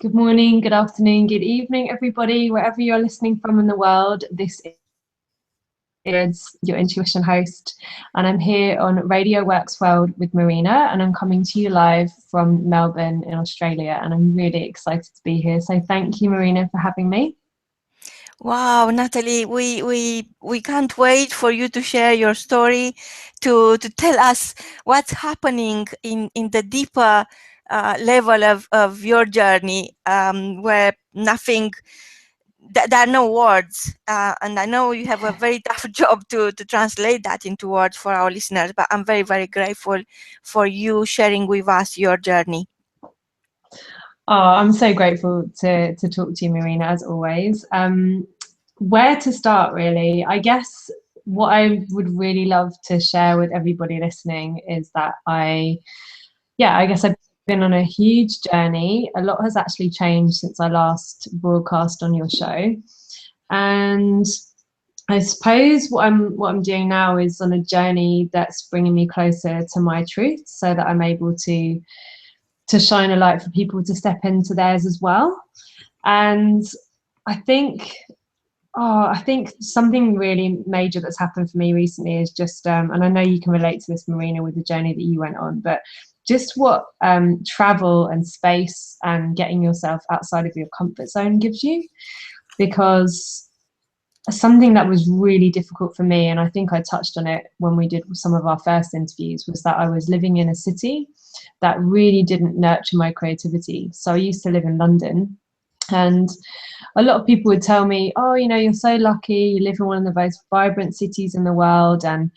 Good morning, good afternoon, good evening, everybody, wherever you're listening from in the world. This is your intuition host, and I'm here on Radio Works World with Marina, and I'm coming to you live from Melbourne in Australia, and I'm really excited to be here. So thank you, Marina, for having me. Wow, Natalie, we can't wait for you to share your story, to tell us what's happening in the deeper level of your journey, where nothing, there are no words, and I know you have a very tough job to translate that into words for our listeners, but I'm very, very grateful for you sharing with us your journey. Oh, I'm so grateful to talk to you, Marina, as always. Where to start, really? I guess what I would really love to share with everybody listening is that I guess I've been on a huge journey. A lot has actually changed since I last broadcast on your show. And I suppose what I'm doing now is on a journey that's bringing me closer to my truth, so that I'm able to shine a light for people to step into theirs as well. And I think something really major that's happened for me recently is just, and I know you can relate to this, Marina, with the journey that you went on, but just what travel and space and getting yourself outside of your comfort zone gives you. Because something that was really difficult for me, and I think I touched on it when we did some of our first interviews, was that I was living in a city that really didn't nurture my creativity. So I used to live in London, and a lot of people would tell me, oh, you're so lucky, you live in one of the most vibrant cities in the world. And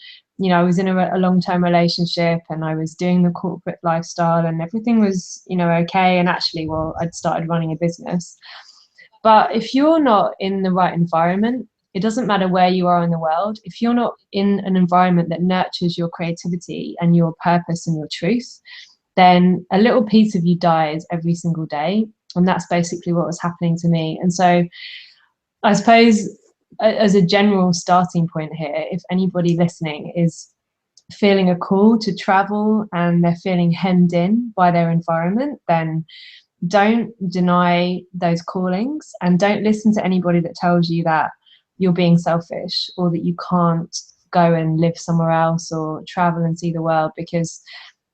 I was in a long-term relationship, and I was doing the corporate lifestyle, and everything was okay. And actually, well, I'd started running a business. But if you're not in the right environment, it doesn't matter where you are in the world, if you're not in an environment that nurtures your creativity and your purpose and your truth, then a little piece of you dies every single day. And that's basically what was happening to me. And so I suppose as a general starting point here, if anybody listening is feeling a call to travel and they're feeling hemmed in by their environment, then don't deny those callings, and don't listen to anybody that tells you that you're being selfish or that you can't go and live somewhere else or travel and see the world. Because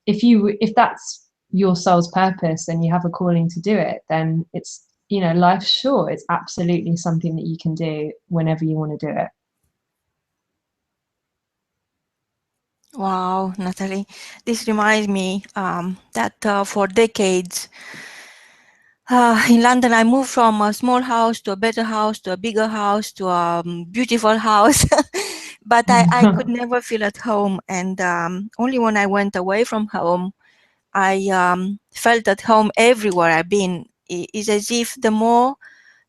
if that's your soul's purpose and you have a calling to do it, then it's, life's short. It's absolutely something that you can do whenever you want to do it. Wow, Natalie, this reminds me that for decades in London, I moved from a small house to a better house to a bigger house to a beautiful house, but I could never feel at home. And only when I went away from home, I felt at home everywhere I've been. It's as if the more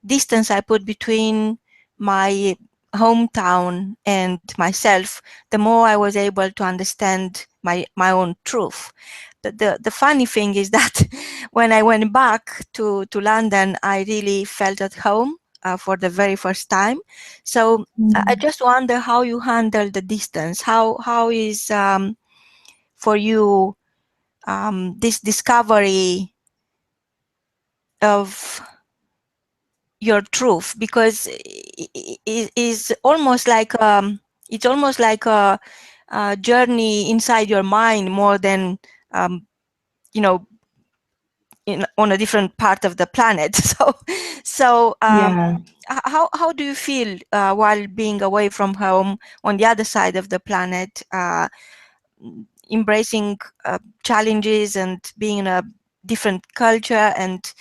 distance I put between my hometown and myself, the more I was able to understand my own truth. The funny thing is that when I went back to London, I really felt at home for the very first time. So I just wonder how you handle the distance. How is for you this discovery of your truth, because it is almost like it's almost like a journey inside your mind more than on a different part of the planet. So Yeah. how do you feel while being away from home on the other side of the planet, embracing challenges and being in a different culture and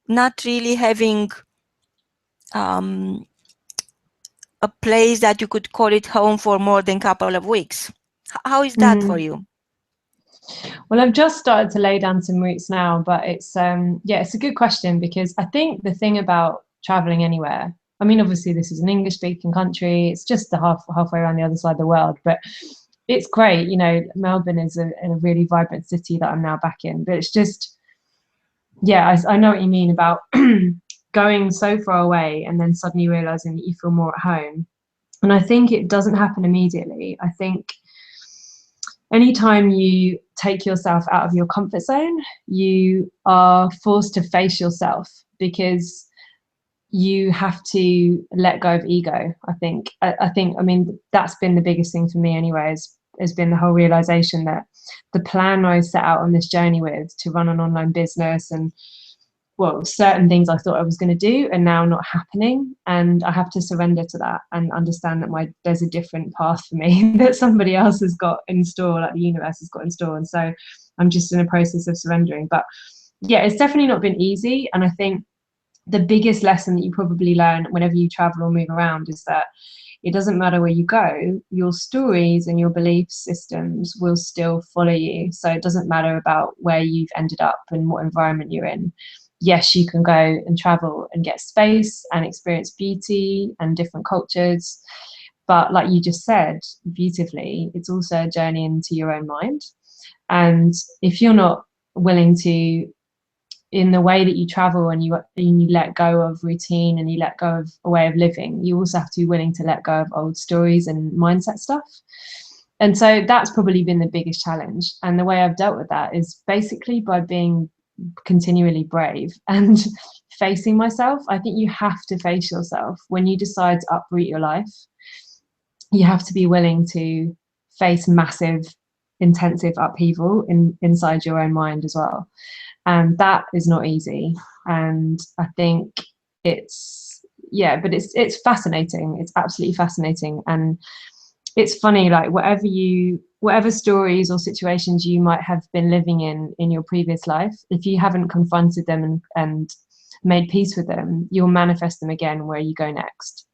not really having a place that you could call it home for more than a couple of weeks? How is that for you? Well, I've just started to lay down some roots now, but it's it's a good question, because I think the thing about traveling anywhere, I mean, obviously this is an English speaking country, it's just halfway around the other side of the world, but it's great. Melbourne is a really vibrant city that I'm now back in, but it's just, I know what you mean about going so far away and then suddenly realizing that you feel more at home. And I think it doesn't happen immediately. I think anytime you take yourself out of your comfort zone, you are forced to face yourself, because you have to let go of ego. I mean, that's been the biggest thing for me anyway, has been the whole realization that the plan I set out on this journey with, to run an online business, and well, certain things I thought I was going to do are now not happening, and I have to surrender to that and understand that there's a different path for me that somebody else has got in store, like the universe has got in store. And so I'm just in a process of surrendering. But yeah, it's definitely not been easy. And I think the biggest lesson that you probably learn whenever you travel or move around is that it doesn't matter where you go, your stories and your belief systems will still follow you. So it doesn't matter about where you've ended up and what environment you're in. Yes, you can go and travel and get space and experience beauty and different cultures. But like you just said beautifully, it's also a journey into your own mind. And if you're not willing to, in the way that you travel, and you let go of routine and you let go of a way of living, you also have to be willing to let go of old stories and mindset stuff. And so that's probably been the biggest challenge. And the way I've dealt with that is basically by being continually brave and facing myself. I think you have to face yourself when you decide to uproot your life. You have to be willing to face massive, intensive upheaval inside your own mind as well. And that is not easy. And I think it's, yeah, but it's fascinating. It's absolutely fascinating. And it's funny, like whatever stories or situations you might have been living in your previous life, if you haven't confronted them and made peace with them, you'll manifest them again where you go next.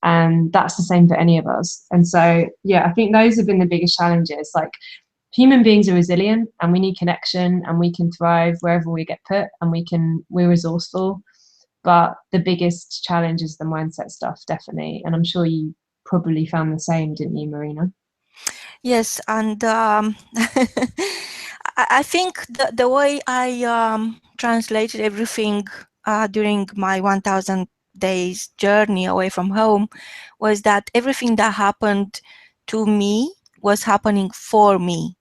And that's the same for any of us. And so, yeah, I think those have been the biggest challenges. Like, human beings are resilient, and we need connection, and we can thrive wherever we get put, and we're resourceful. But the biggest challenge is the mindset stuff, definitely. And I'm sure you probably found the same, didn't you, Marina? Yes, and I think the way I translated everything during my 1000 days journey away from home was that everything that happened to me was happening for me.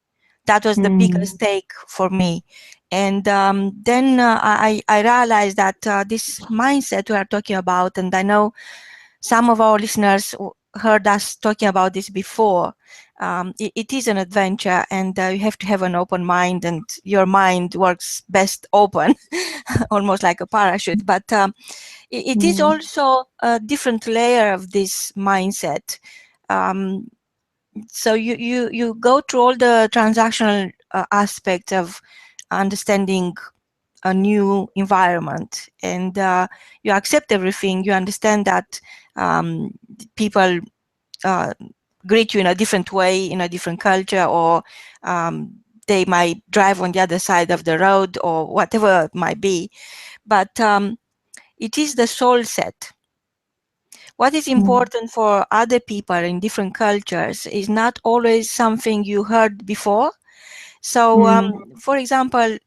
That was the biggest take for me. And then I realized that this mindset we are talking about, and I know some of our listeners heard us talking about this before. It is an adventure, and you have to have an open mind, and your mind works best open, almost like a parachute. But it is also a different layer of this mindset. So you go through all the transactional aspects of understanding a new environment, and you accept everything. You understand that people greet you in a different way, in a different culture, or they might drive on the other side of the road, or whatever it might be. But it is the soul set. What is important for other people in different cultures is not always something you heard before. So, for example,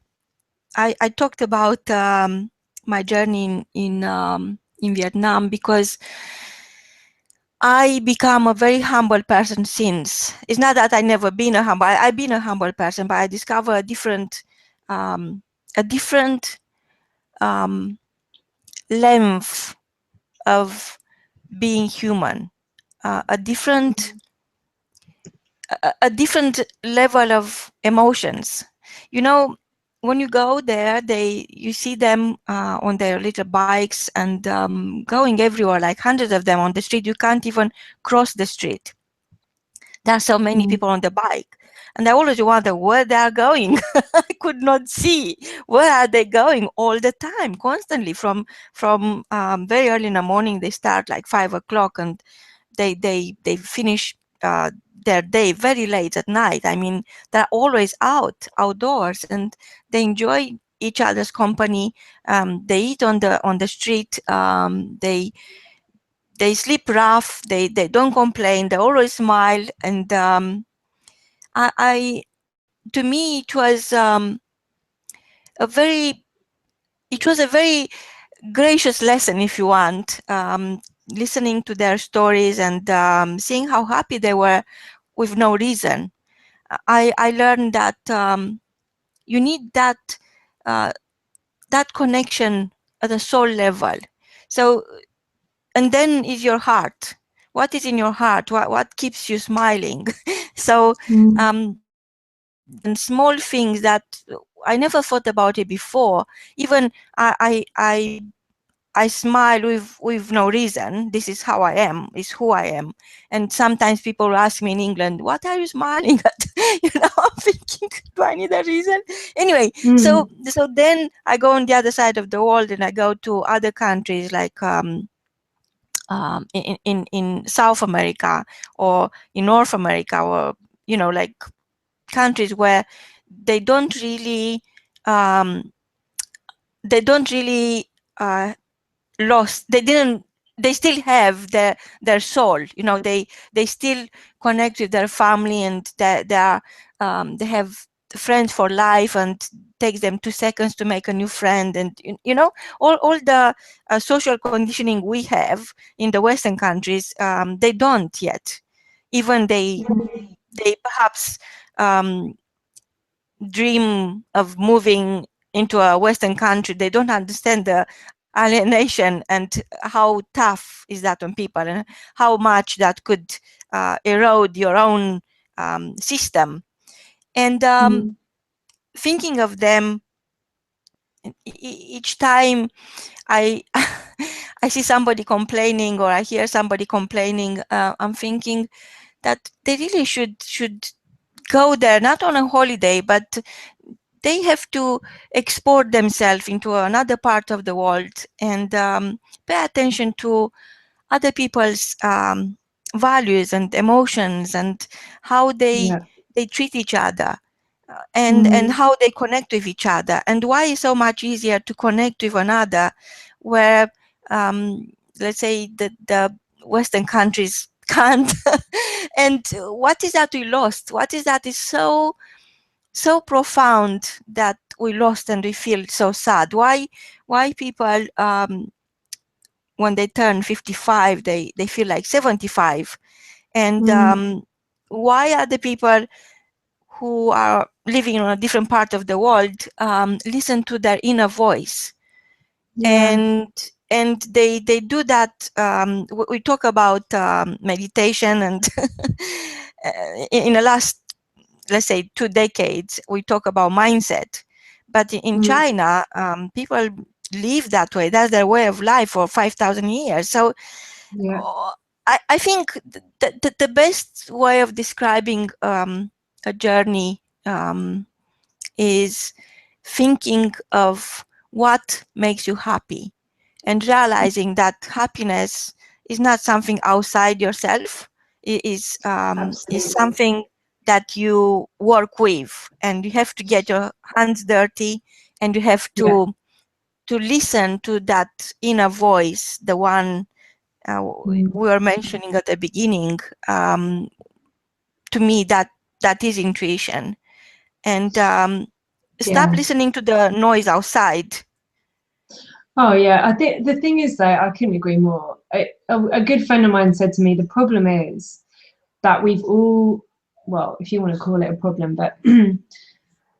I talked about my journey in Vietnam because I become a very humble person since. It's not that I never been a humble. I've been a humble person, but I discover a different length of being human, a different level of emotions. You know, when you go there, you see them on their little bikes and going everywhere, like hundreds of them on the street. You can't even cross the street. There are so many people on the bike. And I always wonder where they are going. I could not see. Where are they going all the time, constantly? From very early in the morning, they start like 5 o'clock, and they finish their day very late at night. I mean, they're always outdoors, and they enjoy each other's company. They eat on the street. They sleep rough. They don't complain. They always smile. And to me, a very it was a very gracious lesson, if you want, listening to their stories and seeing how happy they were with no reason. I learned that you need uh, that connection at a soul level. So, and then is your heart. What is in your heart? What keeps you smiling? So, Mm. and small things that I never thought about it before. Even I smile with no reason. This is how I am. Is who I am. And sometimes people ask me in England, "What are you smiling at?" I'm thinking, do I need a reason? Anyway, Mm. so then I go on the other side of the world and I go to other countries like in South America or in North America, or like countries where they don't really um, they don't really lost they still have their soul. They still connect with their family, and they have friends for life, and takes them 2 seconds to make a new friend, and all the social conditioning we have in the Western countries, they don't yet. Even they perhaps um, dream of moving into a Western country. They don't understand the alienation and how tough is that on people, and how much that could erode your own system. And Mm. thinking of them each time I I see somebody complaining, or I hear somebody complaining, I'm thinking that they really should go there, not on a holiday, but they have to export themselves into another part of the world, and pay attention to other people's values and emotions, and how Yeah. they treat each other, and Mm. how they connect with each other, and why it's so much easier to connect with another, where let's say the Western countries can't. And what is that we lost? What is that is so profound that we lost, and we feel so sad? Why people when they turn 55 they feel like 75? And Mm. why are the people who are living on a different part of the world listen to their inner voice? Yeah. And they do that. We talk about meditation, and in the last, let's say, 2 decades, we talk about mindset. But in Mm. China, people live that way. That's their way of life for 5,000 years. So Yeah. I think the best way of describing a journey is thinking of what makes you happy, and realizing that happiness is not something outside yourself. It is Absolutely. something that you work with, and you have to get your hands dirty, and you have Yeah. to listen to that inner voice, the one Mm. we were mentioning at the beginning. um, to me, that is intuition. And stop Yeah. listening to the noise outside. Oh yeah, I think the thing is though, I couldn't agree more. A good friend of mine said to me, the problem is that we've all, well, if you want to call it a problem, but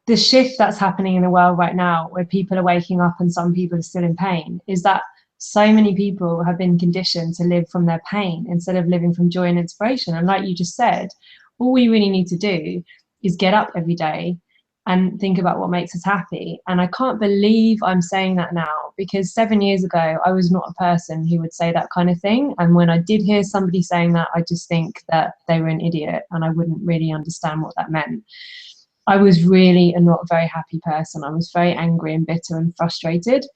the shift that's happening in the world right now, where people are waking up and some people are still in pain, is that so many people have been conditioned to live from their pain instead of living from joy and inspiration. And like you just said, all we really need to do is get up every day and think about what makes us happy. And I can't believe I'm saying that now, because 7 years ago, I was not a person who would say that kind of thing. And when I did hear somebody saying that, I just think that they were an idiot and I wouldn't really understand what that meant. I was really a not very happy person. I was very angry and bitter and frustrated.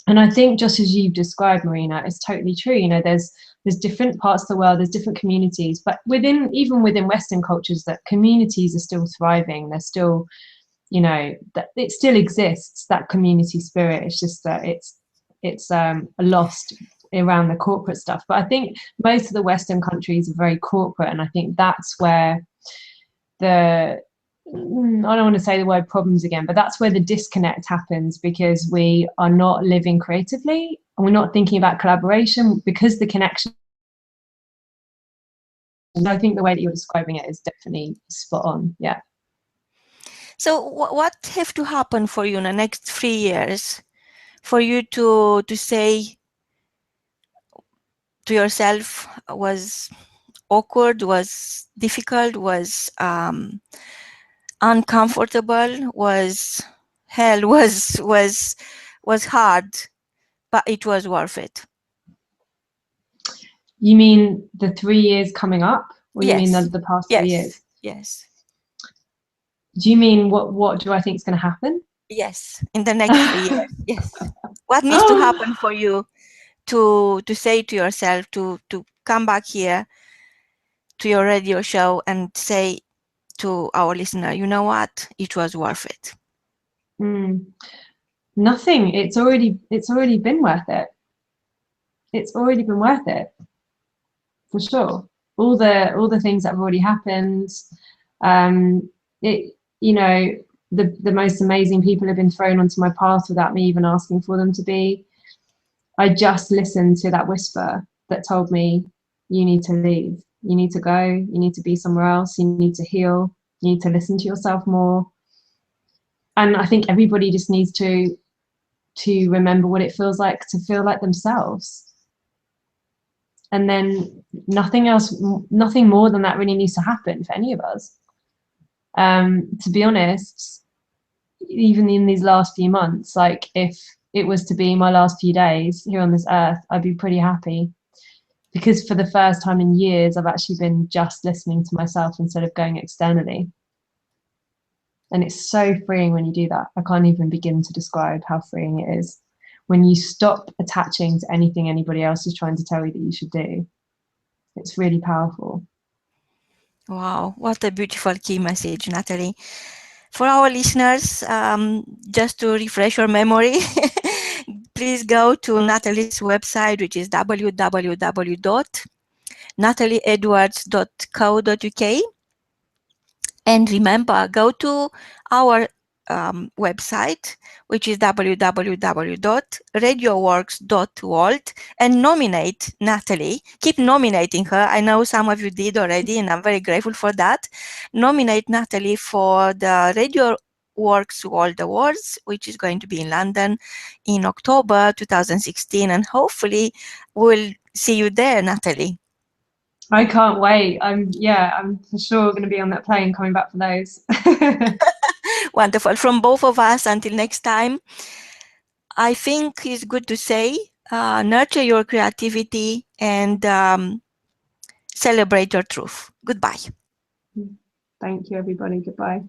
And I think just as you've described, Marina, it's totally true. There's different parts of the world, there's different communities, but even within Western cultures, that communities are still thriving. They're still, that it still exists, that community spirit. It's just that it's lost around the corporate stuff. But I think most of the Western countries are very corporate, and I think that's where the I don't want to say the word problems again, but that's where the disconnect happens, because we are not living creatively and we're not thinking about collaboration, because the connection I think the way that you're describing it is definitely spot on. Yeah. So what have to happen for you in the next 3 years for you to say to yourself, was awkward, was difficult, was uncomfortable, was hell, was hard, but it was worth it? You mean the 3 years coming up, or you mean Yes. the past 3 Yes. years? Yes. Do you mean what do I think is going to happen? Yes. In the next 3 years. Yes. What needs to happen for you to say to yourself, to come back here to your radio show and say to our listener, you know what, it was worth it? Nothing. It's already been worth it. It's already been worth it, for sure. All the things that have already happened. It, you know, the most amazing people have been thrown onto my path without me even asking for them to be. I just listened to that whisper that told me, you need to leave, you need to go, you need to be somewhere else, you need to heal, you need to listen to yourself more. And I think everybody just needs to remember what it feels like to feel like themselves. And then nothing else, nothing more than that really needs to happen for any of us. To be honest, even in these last few months, like if it was to be my last few days here on this earth, I'd be pretty happy, because for the first time in years, I've actually been just listening to myself instead of going externally. And it's so freeing when you do that. I can't even begin to describe how freeing it is when you stop attaching to anything anybody else is trying to tell you that you should do. It's really powerful. Wow, what a beautiful key message, Natalie. For our listeners, just to refresh your memory, please go to Natalie's website, which is www.natalieedwards.co.uk. And remember, go to our website, which is www.radioworks.world, and nominate Natalie. Keep nominating her. I know some of you did already, and I'm very grateful for that. Nominate Natalie for the Radio Works World Awards, which is going to be in London in October 2016, and hopefully we'll see you there, Natalie. I can't wait. I'm for sure going to be on that plane coming back for those. Wonderful. From both of us, until next time, I think it's good to say, nurture your creativity and celebrate your truth. Goodbye. Thank you, everybody. Goodbye.